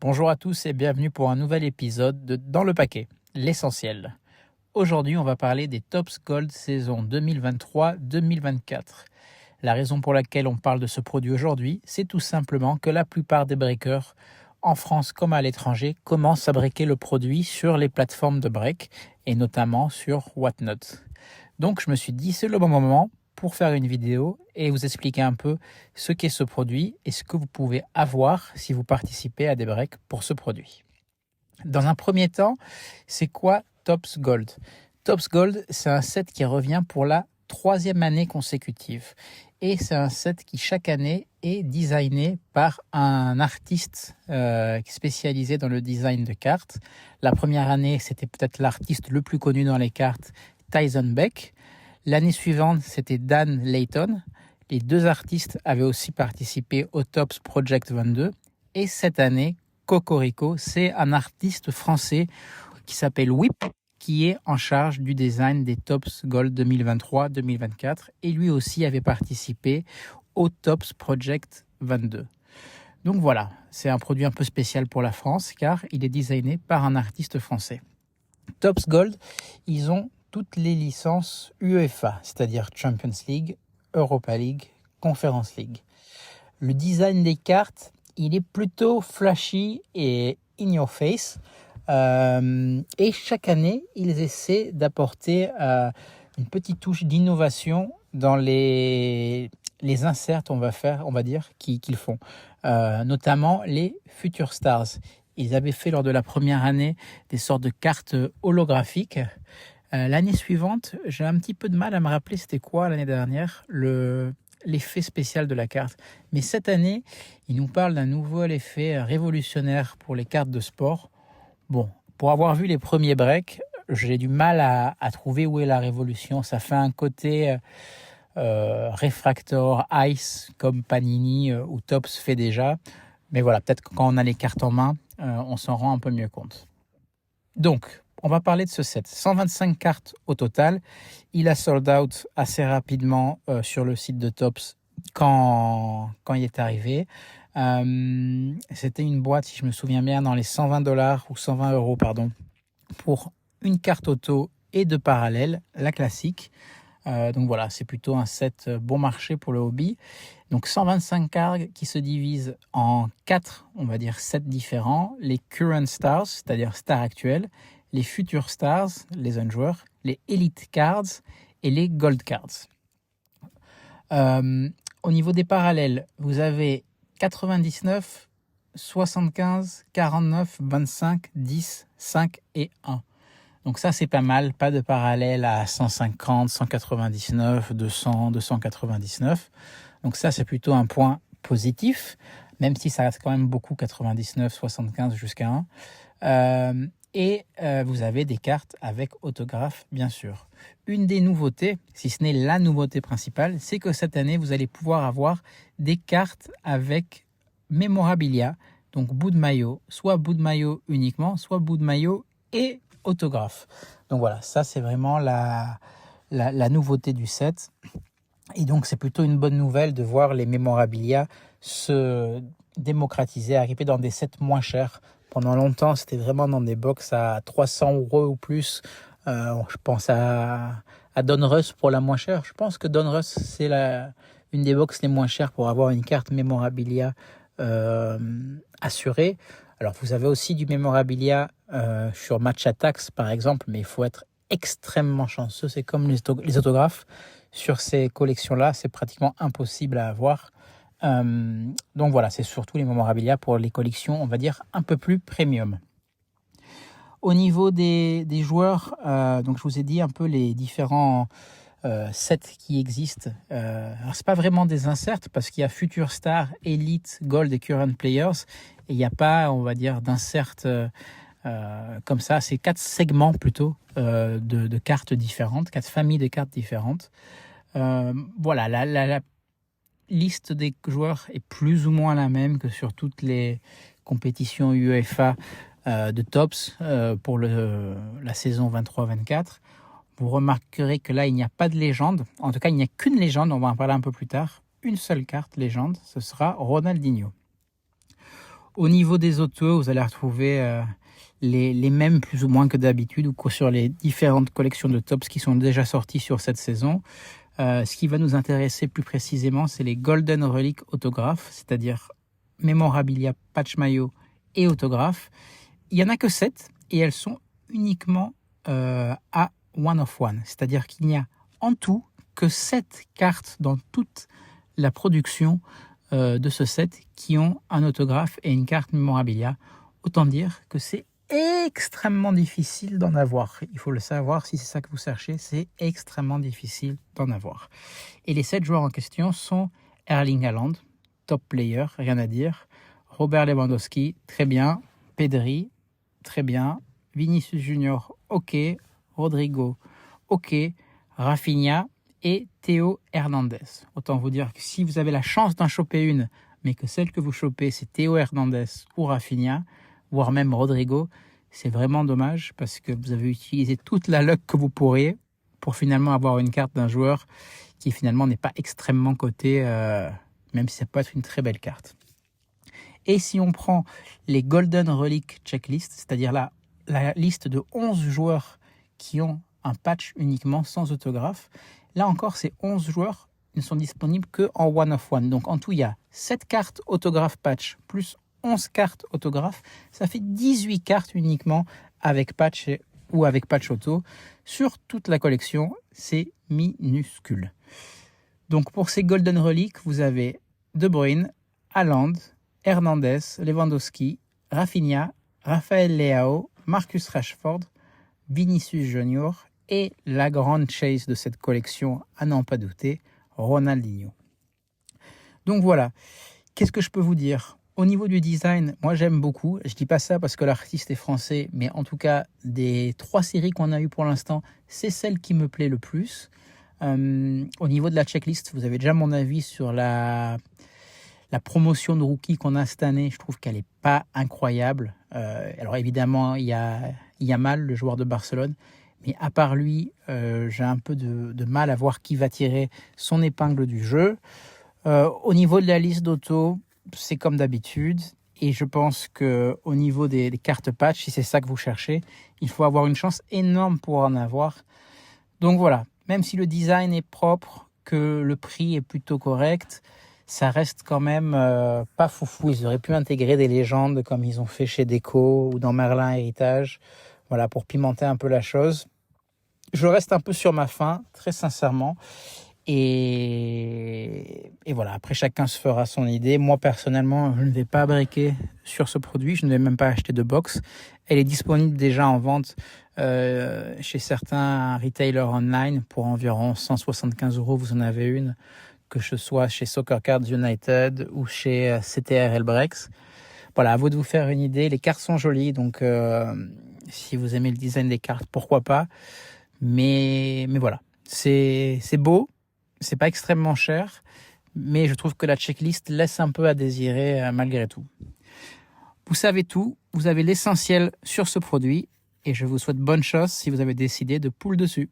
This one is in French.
Bonjour à tous et bienvenue pour un nouvel épisode de Dans le paquet, l'essentiel. Aujourd'hui, on va parler des Topps Gold saison 2023-2024. La raison pour laquelle on parle de ce produit aujourd'hui, c'est tout simplement que la plupart des breakers, en France comme à l'étranger, commencent à breaker le produit sur les plateformes de break et notamment sur Whatnot. Donc je me suis dit, c'est le bon moment pour faire une vidéo et vous expliquer un peu ce qu'est ce produit et ce que vous pouvez avoir si vous participez à des breaks pour ce produit. Dans un premier temps, c'est quoi Topps Gold? Topps Gold, c'est un set qui revient pour la 3e année consécutive. Et c'est un set qui, chaque année, est designé par un artiste spécialisé dans le design de cartes. La première année, c'était peut-être l'artiste le plus connu dans les cartes, Tyson Beck. L'année suivante, c'était Dan Layton. Les deux artistes avaient aussi participé au Topps Project 22. Et cette année, Cocorico, c'est un artiste français qui s'appelle Whip, qui est en charge du design des Topps Gold 2023-2024. Et lui aussi avait participé au Topps Project 22. Donc voilà, c'est un produit un peu spécial pour la France car il est designé par un artiste français. Topps Gold, ils ont toutes les licences UEFA, c'est-à-dire Champions League, Europa League, Conference League. Le design des cartes, il est plutôt flashy et in your face. Et chaque année, ils essaient d'apporter une petite touche d'innovation dans les inserts, on va dire, qu'ils font. Notamment les Future Stars. Ils avaient fait lors de la première année des sortes de cartes holographiques. L'année suivante, j'ai un petit peu de mal à me rappeler c'était quoi l'année dernière, l'effet spécial de la carte. Mais cette année, ils nous parlent d'un nouvel effet révolutionnaire pour les cartes de sport. Bon, pour avoir vu les premiers breaks, j'ai du mal à trouver où est la révolution. Ça fait un côté Refractor, Ice, comme Panini ou Topps fait déjà. Mais voilà, peut-être que quand on a les cartes en main, on s'en rend un peu mieux compte. Donc, on va parler de ce set. 125 cartes au total. Il a sold out assez rapidement sur le site de Topps quand il est arrivé. C'était une boîte, si je me souviens bien, dans les $120 ou 120 €, pardon, pour une carte auto et deux parallèles, la classique. Donc voilà, c'est plutôt un set bon marché pour le hobby. Donc 125 cartes qui se divisent en 4, on va dire 7 différents. Les Current Stars, c'est-à-dire stars actuelles, les Future Stars, les jeunes joueurs, les Elite Cards et les Gold Cards. Au niveau des parallèles, vous avez 99, 75, 49, 25, 10, 5 et 1. Donc ça, c'est pas mal. Pas de parallèle à 150, 199, 200, 299. Donc ça, c'est plutôt un point positif, même si ça reste quand même beaucoup, 99, 75 jusqu'à 1. Et vous avez des cartes avec autographe, bien sûr. Une des nouveautés, si ce n'est la nouveauté principale, c'est que cette année, vous allez pouvoir avoir des cartes avec mémorabilia, donc bout de maillot, soit bout de maillot uniquement, soit bout de maillot et autographe. Donc voilà, ça c'est vraiment la nouveauté du set. Et donc c'est plutôt une bonne nouvelle de voir les mémorabilia se démocratiser, arriver dans des sets moins chers. Pendant longtemps, c'était vraiment dans des box à 300 € ou plus. Je pense à Donruss pour la moins chère. Je pense que Donruss, c'est une des box les moins chères pour avoir une carte mémorabilia assurée. Alors, vous avez aussi du mémorabilia sur Match Attax, par exemple, mais il faut être extrêmement chanceux. C'est comme les autographes. Sur ces collections-là, c'est pratiquement impossible à avoir. Donc voilà, c'est surtout les mémorabilia pour les collections, on va dire, un peu plus premium. Au niveau des joueurs, donc je vous ai dit un peu les différents sets qui existent. Alors c'est pas vraiment des inserts parce qu'il y a Future Star, Elite, Gold et Current Players. Et il n'y a pas, on va dire, d'insert comme ça. C'est 4 segments plutôt de cartes différentes, 4 familles de cartes différentes. Voilà, la liste des joueurs est plus ou moins la même que sur toutes les compétitions UEFA de Topps pour la saison 23-24. Vous remarquerez que là, il n'y a pas de légende. En tout cas, il n'y a qu'une légende, on va en parler un peu plus tard. Une seule carte légende, ce sera Ronaldinho. Au niveau des autos, vous allez retrouver les mêmes plus ou moins que d'habitude ou sur les différentes collections de tops qui sont déjà sorties sur cette saison. Ce qui va nous intéresser plus précisément, c'est les Golden Relic autographes, c'est-à-dire mémorabilia, patch maillot et autographes. Il n'y en a que 7 et elles sont uniquement à one of one, c'est-à-dire qu'il n'y a en tout que 7 cartes dans toute la production de ce set qui ont un autographe et une carte mémorabilia. Autant dire que c'est extrêmement difficile d'en avoir. Il faut le savoir, si c'est ça que vous cherchez, c'est extrêmement difficile d'en avoir. Et les 7 joueurs en question sont Erling Haaland, top player, rien à dire. Robert Lewandowski, très bien. Pedri, très bien. Vinicius Junior, ok. Rodrigo, ok. Rafinha et Théo Hernandez. Autant vous dire que si vous avez la chance d'en choper une, mais que celle que vous chopez, c'est Théo Hernandez ou Rafinha, voire même Rodrigo, c'est vraiment dommage parce que vous avez utilisé toute la luck que vous pourriez pour finalement avoir une carte d'un joueur qui finalement n'est pas extrêmement coté, même si ça peut être une très belle carte. Et si on prend les Golden Relic Checklist, c'est-à-dire la liste de 11 joueurs qui ont un patch uniquement sans autographe, là encore, ces 11 joueurs ne sont disponibles qu'en one of one. Donc en tout, il y a 7 cartes autographe patch plus 11 cartes autographes. Ça fait 18 cartes uniquement avec patch ou avec patch auto. Sur toute la collection, c'est minuscule. Donc pour ces Golden Relics, vous avez De Bruyne, Haaland, Hernandez, Lewandowski, Rafinha, Raphaël Leao, Marcus Rashford, Vinicius Junior et la grande chase de cette collection, à n'en pas douter, Ronaldinho. Donc voilà, qu'est-ce que je peux vous dire ? Au niveau du design, moi j'aime beaucoup. Je dis pas ça parce que l'artiste est français, mais en tout cas, des 3 séries qu'on a eues pour l'instant, c'est celle qui me plaît le plus. Au niveau de la checklist, vous avez déjà mon avis sur la promotion de rookie qu'on a cette année. Je trouve qu'elle n'est pas incroyable. Alors évidemment, il y a Yamal, le joueur de Barcelone. Mais à part lui, j'ai un peu de mal à voir qui va tirer son épingle du jeu. Au niveau de la liste d'auto, c'est comme d'habitude. Et je pense qu'au niveau des cartes patch, si c'est ça que vous cherchez, il faut avoir une chance énorme pour en avoir. Donc voilà, même si le design est propre, que le prix est plutôt correct, ça reste quand même pas foufou. Ils auraient pu intégrer des légendes comme ils ont fait chez Deco ou dans Merlin Héritage, voilà, pour pimenter un peu la chose. Je reste un peu sur ma faim, très sincèrement. Et voilà, après chacun se fera son idée. Moi personnellement, je ne vais pas briquer sur ce produit, je ne vais même pas acheter de box. Elle est disponible déjà en vente chez certains retailers online pour environ 175 €. Vous en avez une, que ce soit chez Soccer Cards United ou chez CTR Elbrex. Voilà, à vous de vous faire une idée. Les cartes sont jolies, donc si vous aimez le design des cartes, pourquoi pas. Mais voilà, c'est beau. C'est pas extrêmement cher, mais je trouve que la checklist laisse un peu à désirer malgré tout. Vous savez tout, vous avez l'essentiel sur ce produit et je vous souhaite bonne chance si vous avez décidé de pull dessus.